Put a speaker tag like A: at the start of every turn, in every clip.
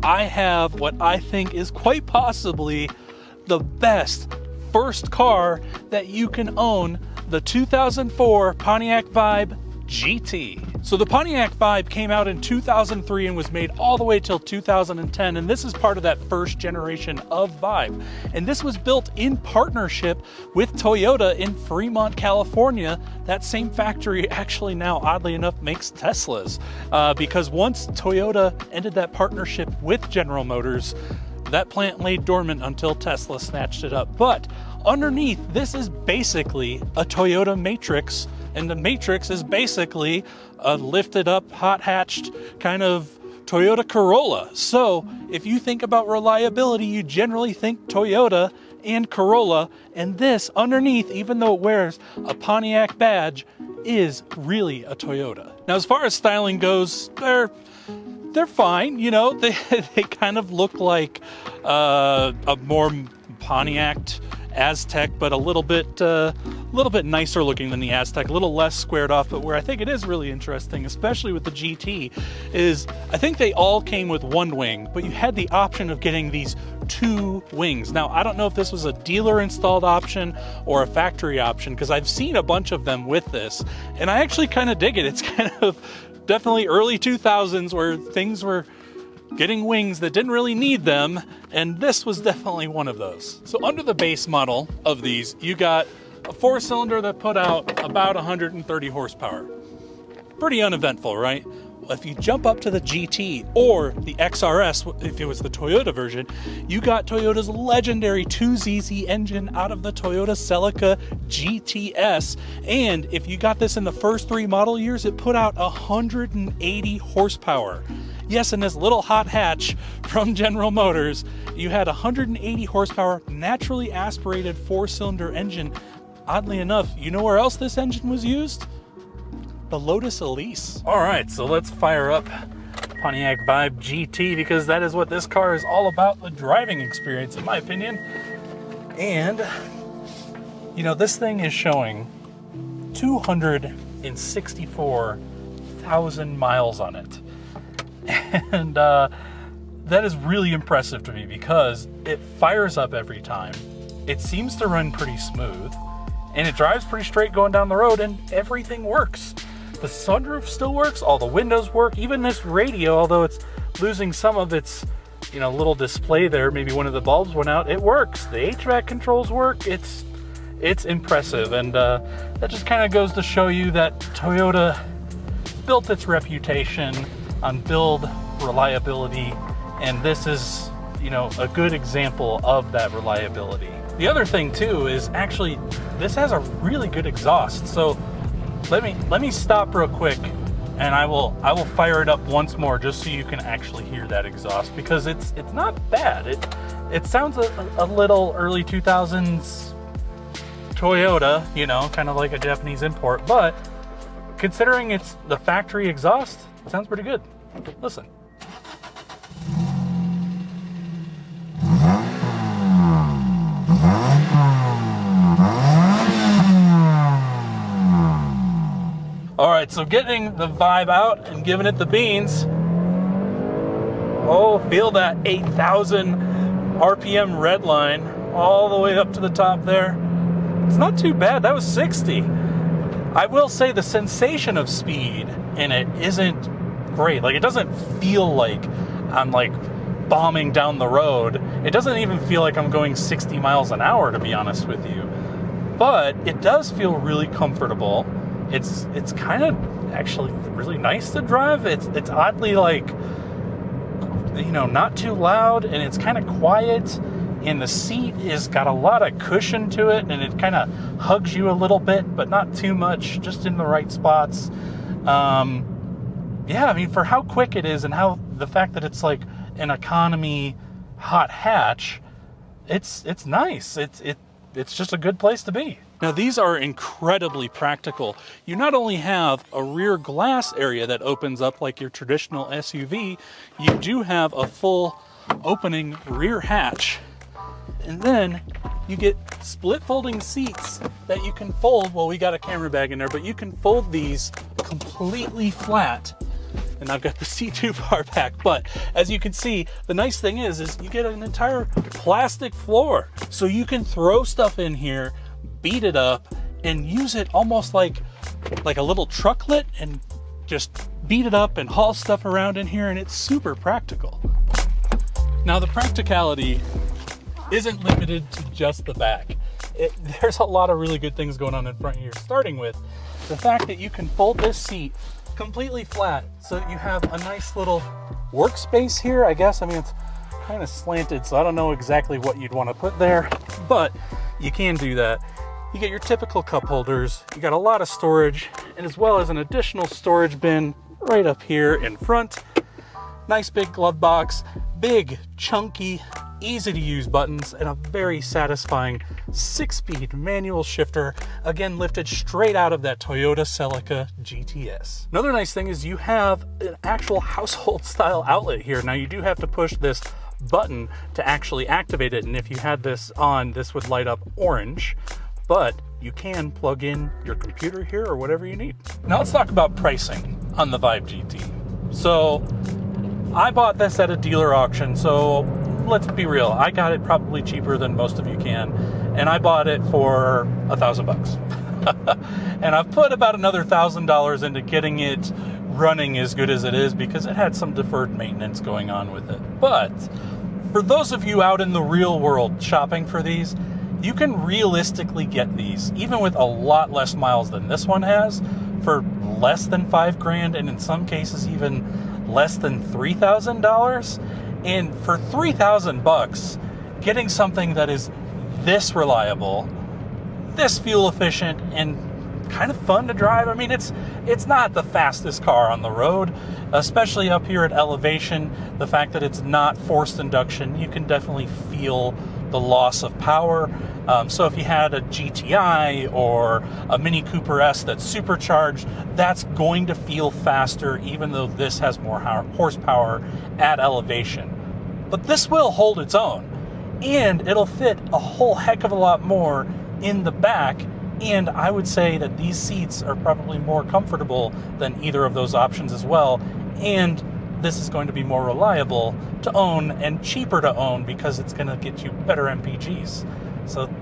A: I have what I think is quite possibly the best first car that you can own, the 2004 Pontiac Vibe GT. So the Pontiac Vibe came out in 2003 and was made all the way till 2010, and this is part of that first generation of Vibe. And this was built in partnership with Toyota in Fremont, California. That same factory actually now, oddly enough, makes Teslas, because once Toyota ended that partnership with General Motors, that plant lay dormant until Tesla snatched it up. But underneath, this is basically a Toyota Matrix, and the Matrix is basically a lifted up, hot hatched kind of Toyota Corolla. So if you think about reliability, you generally think Toyota and Corolla, and this underneath, even though it wears a Pontiac badge, is really a Toyota. Now, as far as styling goes, they're fine, you know. They kind of look like a more Pontiac Aztec, but a little bit nicer looking than the Aztec, a little less squared off. But where I think it is really interesting, especially with the GT, is I think they all came with one wing, but you had the option of getting these two wings. Now, I don't know if this was a dealer installed option or a factory option, because I've seen a bunch of them with this, and I actually kind of dig it. It's kind of definitely early 2000s where things were getting wings that didn't really need them, and this was definitely one of those. So under the base model of these, you got a 4-cylinder that put out about 130 horsepower. Pretty uneventful, right? Well, if you jump up to the GT or the XRS, if it was the Toyota version, you got Toyota's legendary 2ZZ engine out of the Toyota Celica GTS. And if you got this in the first 3 model years, it put out 180 horsepower. Yes, in this little hot hatch from General Motors, you had 180 horsepower, naturally aspirated 4-cylinder engine. Oddly enough, you know where else this engine was used? The Lotus Elise. All right, so let's fire up Pontiac Vibe GT, because that is what this car is all about, the driving experience, in my opinion. And, you know, this thing is showing 264,000 miles on it. And that is really impressive to me, because it fires up every time. It seems to run pretty smooth, and it drives pretty straight going down the road, and everything works. The sunroof still works, all the windows work, even this radio, although it's losing some of its, you know, little display there, maybe one of the bulbs went out, it works. The HVAC controls work. It's impressive, and that just kind of goes to show you that Toyota built its reputation on build reliability, and this is, you know, a good example of that reliability. The other thing too is actually this has a really good exhaust. So let me stop real quick, and I will fire it up once more just so you can actually hear that exhaust, because it's not bad. It sounds a little early 2000s Toyota, you know, kind of like a Japanese import, but considering it's the factory exhaust, it sounds pretty good. Listen. All right, so getting the Vibe out and giving it the beans. Oh, feel that 8,000 RPM red line all the way up to the top there. It's not too bad. That was 60. I will say the sensation of speed in it isn't great. Like, it doesn't feel like I'm like bombing down the road. It doesn't even feel like I'm going 60 miles an hour, to be honest with you. But it does feel really comfortable. It's kind of actually really nice to drive. It's oddly, like, you know, not too loud, and it's kind of quiet, and the seat is got a lot of cushion to it, and it kind of hugs you a little bit, but not too much, just in the right spots. Yeah, I mean, for how quick it is, and how the fact that it's like an economy hot hatch, it's nice. It's just a good place to be. Now, these are incredibly practical. You not only have a rear glass area that opens up like your traditional SUV, you do have a full opening rear hatch. And then you get split folding seats that you can fold. Well, we got a camera bag in there, but you can fold these completely flat. and I've got the C2 bar pack. But as you can see, the nice thing is you get an entire plastic floor. So you can throw stuff in here, beat it up, and use it almost like a little trucklet, and just beat it up and haul stuff around in here, and it's super practical. Now the practicality isn't limited to just the back. There's a lot of really good things going on in front here, starting with the fact that you can fold this seat completely flat so that you have a nice little workspace here, I guess. I mean, it's kind of slanted, so I don't know exactly what you'd want to put there, but you can do that. You get your typical cup holders, you got a lot of storage, and as well as an additional storage bin right up here in front. Nice big glove box, big, chunky, easy to use buttons, and a very satisfying 6-speed manual shifter, again lifted straight out of that Toyota Celica GTS. Another nice thing is you have an actual household style outlet here. Now you do have to push this button to actually activate it, and if you had this on, this would light up orange, but you can plug in your computer here or whatever you need. Now let's talk about pricing on the Vibe GT. So I bought this at a dealer auction, so let's be real, I got it probably cheaper than most of you can, and I bought it for $1,000. And I've put about another $1,000 into getting it running as good as it is because it had some deferred maintenance going on with it. But for those of you out in the real world shopping for these, you can realistically get these, even with a lot less miles than this one has, for less than $5,000, and in some cases even less than $3,000. And for $3,000, getting something that is this reliable, this fuel efficient, and kind of fun to drive. I mean, it's not the fastest car on the road, especially up here at elevation. The fact that it's not forced induction, you can definitely feel the loss of power. So if you had a GTI or a Mini Cooper S that's supercharged, that's going to feel faster, even though this has more horsepower at elevation. But this will hold its own, and it'll fit a whole heck of a lot more in the back. And I would say that these seats are probably more comfortable than either of those options as well. And this is going to be more reliable to own and cheaper to own because it's going to get you better MPGs. So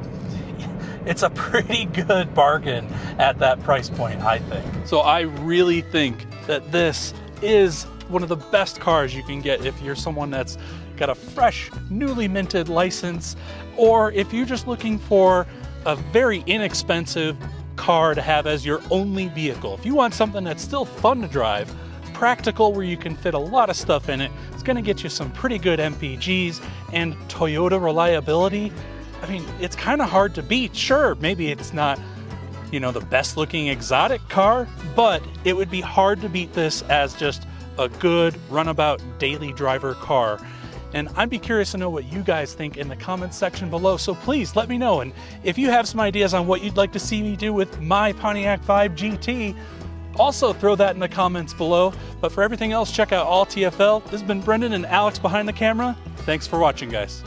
A: it's a pretty good bargain at that price point, I think. So I really think that this is one of the best cars you can get if you're someone that's got a fresh, newly minted license, or if you're just looking for a very inexpensive car to have as your only vehicle. If you want something that's still fun to drive, practical, where you can fit a lot of stuff in it, it's going to get you some pretty good MPGs and Toyota reliability. I mean, it's kind of hard to beat. Sure, maybe it's not, the best looking exotic car, but it would be hard to beat this as just a good runabout daily driver car. And I'd be curious to know what you guys think in the comments section below. So please let me know. And if you have some ideas on what you'd like to see me do with my Pontiac Vibe GT, also throw that in the comments below. But for everything else, check out all TFL. This has been Brendan and Alex behind the camera. Thanks for watching, guys.